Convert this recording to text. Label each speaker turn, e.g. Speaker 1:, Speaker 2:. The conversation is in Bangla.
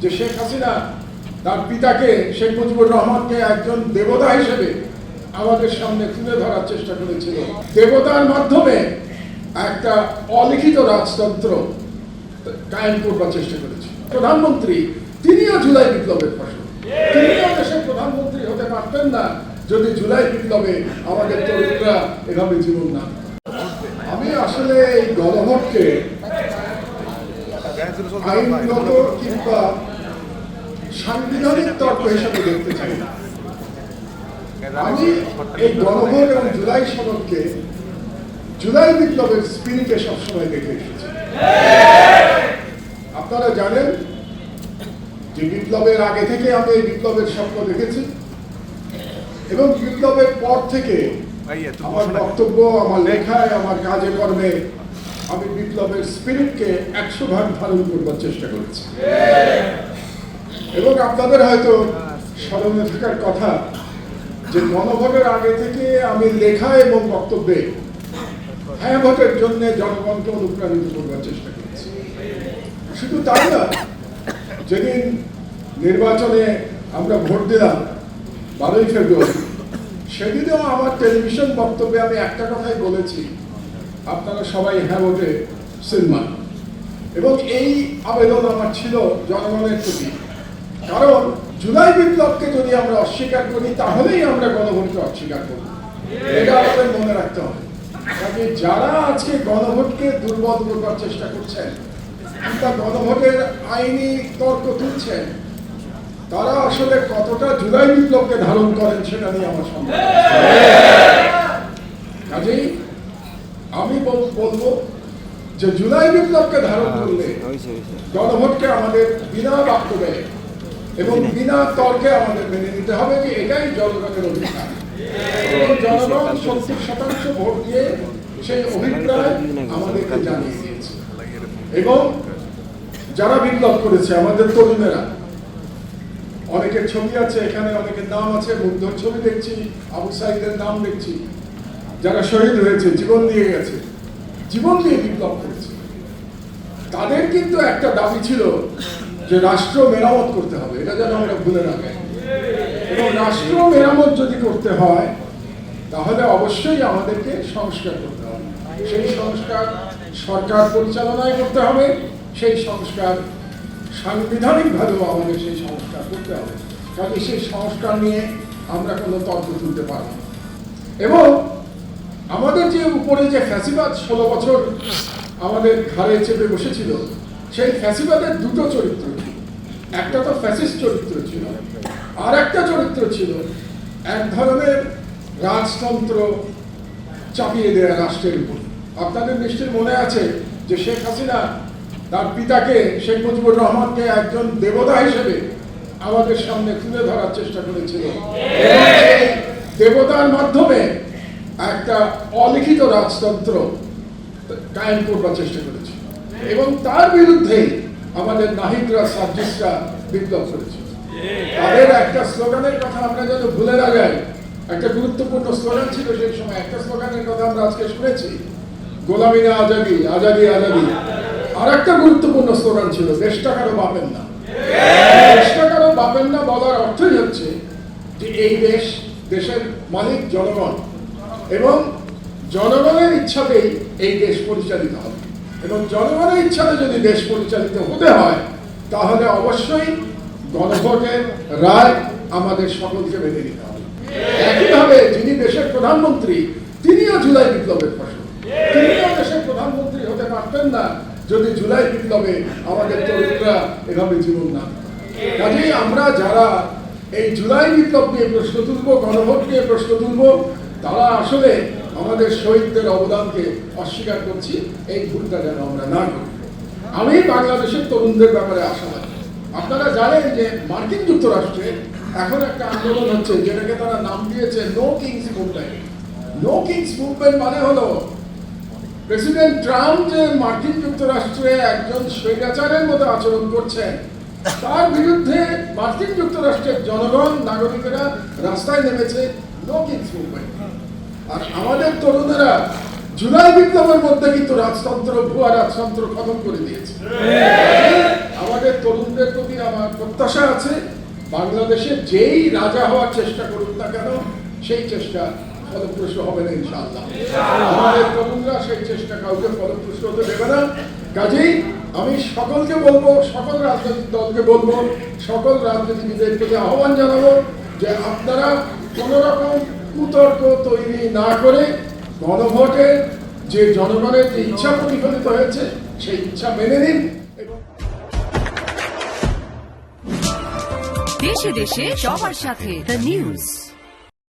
Speaker 1: যে শেখ হাসিনা তার পিতাকে শেখ মুজিবুর রহমানকে একজন দেবতা হিসেবে আমাদের সামনে তুলে ধরার চেষ্টা করেছিল। দেবতার মাধ্যমে একটা অলিখিত রাজতন্ত্র কায়েম করবার চেষ্টা করেছিল। প্রধানমন্ত্রী তিনিও জুলাই বিপ্লবের ফসল। তিনিও দেশের প্রধানমন্ত্রী হতে পারতেন না যদি জুলাই বিপ্লবে আমাদের তরুণরা এভাবে জীবন না। আমি আসলে এই গণভোটকে আইনগত কিংবা সাংবিধানিক তর্ক হিসাবে দেখতে চাই না। আমি এই গণভোট এবং জুলাই সনদকে জুলাই বিপ্লবের স্পিরিটে সবসময় দেখে এসেছি। আপনারা জানেন যে বিপ্লবের আগে থেকে আমি এই বিপ্লবের স্বপ্ন দেখেছি এবং বিপ্লবের পর থেকে আমার বক্তব্য, আমার লেখায়, আমার কাজে কর্মে আমি বিপ্লবের স্পিরিটকে 100% ধারণ করবার চেষ্টা করেছি। এবং আপনাদের হয়তো স্মরণে থাকার কথা যে গণভোটের আগে থেকে আমি লেখা এবং বক্তব্যে হ্যাঁ ভোটের জন্য জনগণকে অনুপ্রাণিত করবার চেষ্টা করেছি। শুধু তাই না, যেদিন নির্বাচনে আমরা ভোট দিলাম 12ই ফেব্রুয়ারি, সেদিনও আমার টেলিভিশন বক্তব্যে আমি একটা কথাই বলেছি, আপনারা সবাই হ্যাঁ ভোটে সিলমান। এবং এই আবেদন আমার ছিল জনগণের প্রতি, কারণ জুলাই বিপ্লবকে যদি আমরা অস্বীকার করি তাহলেই আমরা গণভোটকে অস্বীকার করব। এটা আমাদের মনে রাখতে হবে। কাজে যারা আজকে গণভোটকে দুর্বল করবার চেষ্টা করছেন, কিংবা গণভোটের আইনি তর্ক তুলছেন, তারা আসলে কতটা জুলাই বিপ্লবকে ধারণ করেন সেটা নিয়ে আমার সন্দেহ। কাজেই আমি বলবো যে জুলাই বিপ্লবকে ধারণ করলে গণভোটকে আমাদের বিনা বাক্যবে এবং বিনা তর্কে আমাদের মেনে নিতে হবে যে এটাই জনগণের অধিকার। এবং জনগণ 70% ভোট দিয়ে সেই অভিপ্রায় আমাদেরকে জানিয়ে দিয়েছে। এবং যারা বিপ্লব করেছে আমাদের তরুণেরা, অনেকের ছবি আছে এখানে, অনেকের নাম আছে, মুগ্ধর ছবি দেখছি, আবু সাইদের নাম দেখছি, যারা শহীদ হয়েছে, জীবন দিয়ে গেছে, জীবন দিয়ে বিপ্লব করেছে, তাদের কিন্তু একটা দাবি ছিল যে রাষ্ট্র মেরামত করতে হবে। এটা যেন আমরা ভুলে না যাই। এবং রাষ্ট্র মেরামত যদি করতে হয় তাহলে অবশ্যই আমাদেরকে সংস্কার করতে হবে। সেই সংস্কার সরকার পরিচালনায় করতে হবে, সেই সংস্কার সাংবিধানিকভাবেও আমাদের সেই সংস্কার করতে হবে। কাজে সেই সংস্কার নিয়ে আমরা কোনো তর্ক তুলতে পারব না। এবং আমাদের যে উপরে যে ফ্যাসিবাদ 16 বছর আমাদের ঘাড়ে চেপে বসেছিল, সেই ফ্যাসিবাদের দুটো চরিত্র ছিল। একটা তো ফ্যাসিস্ট চরিত্র ছিল, আর একটা চরিত্র ছিল এক ধরনের রাজতন্ত্র চাপিয়ে দেয়া রাষ্ট্রের উপর। আপনাদের নিশ্চয়ই মনে আছে যে শেখ হাসিনা তার পিতাকে শেখ মুজিবুর রহমানকে একজন দেবতা হিসেবে আমাদের সামনে তুলে ধরার চেষ্টা করেছিল। এবং সেই দেবতার মাধ্যমে একটা অলিখিত রাজতন্ত্র কায়েম করবার চেষ্টা করেছে। এবং তার বিরুদ্ধে আমাদের নাহিদরা, সার্জিসরা বিপ্লব করেছে। তাদের একটা স্লোগানের কথা আমরা যেন ভুলে না যাই। একটা গুরুত্বপূর্ণ স্লোগান ছিল সেই সময়, একটা স্লোগানের কথা আমরা আজকে শুনেছি, গোলামি না আজাদি, আজাদি আজাদি। আর একটা গুরুত্বপূর্ণ স্লোগান ছিল, দেশটা কারো বাপেন না। দেশটা কারো বাপেন না বলার অর্থই হচ্ছে যে এই দেশের মালিক জনগণ, এবং জনগণের ইচ্ছাতেই এই দেশ পরিচালিত হবে। এবং জনগণের ইচ্ছাতে যদি দেশ পরিচালিত হতে হয় তাহলে অবশ্যই গণভোটের রায় আমাদের সকলকে মেনে নিতে হবে। একইভাবে যিনি দেশের প্রধানমন্ত্রী তিনিও জুলাই বিপ্লবের ফসল। তিনিও দেশের প্রধানমন্ত্রী হতে পারতেন না যদি জুলাই বিপ্লবে আমাদের তরুণরা এভাবে জীবন না। কাজেই আমরা যারা এই জুলাই বিপ্লব নিয়ে প্রশ্ন তুলব, গণভোট নিয়ে প্রশ্ন তুলব, তারা আসলে আমাদের শহীদদের অবদানকে অস্বীকার করছি। এই ভুলটা যেন আমরা না করি। আমি বাংলাদেশের তরুণদের ব্যাপারে আশাবাদী। আপনারা জানেন যে মার্কিন যুক্তরাষ্ট্রে এখন একটা আন্দোলন হচ্ছে, যেটাকে তারা নাম দিয়েছে no kings movement. No kings movement মানে হলো প্রেসিডেন্ট ট্রাম্প যে মার্কিন যুক্তরাষ্ট্রে একজন স্বৈরাচারের মতো আচরণ করছেন, তার বিরুদ্ধে মার্কিন যুক্তরাষ্ট্রের জনগণ, নাগরিকেরা রাস্তায় নেমেছে নো কিংস মুভমেন্ট। আর আমাদের তরুণেরা জুলাই বিপ্লবের মধ্যে কিন্তু রাজতন্ত্র, ভুয়া রাজতন্ত্র খতম করে দিয়েছে। আমাদের তরুণদের প্রতি আমার প্রত্যাশা আছে, বাংলাদেশে যেই রাজা হওয়ার চেষ্টা করুন না কেন সেই চেষ্টা ফলপ্রসূ হবে না ইনশাআল্লাহ। আমাদের তরুণরা সেই চেষ্টা কাউকে ফলপ্রসূ হতে দেবে না। কাজেই আমি সকলকে বলবো, সকল রাজনৈতিক দলকে বলবো, সকল রাজনীতিবিদের প্রতি আহ্বান জানাবো যে আপনারা কোন রকম কুতর্ক তৈরি না করে গণভোটে যে জনগণের যে ইচ্ছা প্রতিফলিত হয়েছে সেই ইচ্ছা মেনে নিন। এবং
Speaker 2: দেশে দেশে সবার সাথে দ্য নিউজ।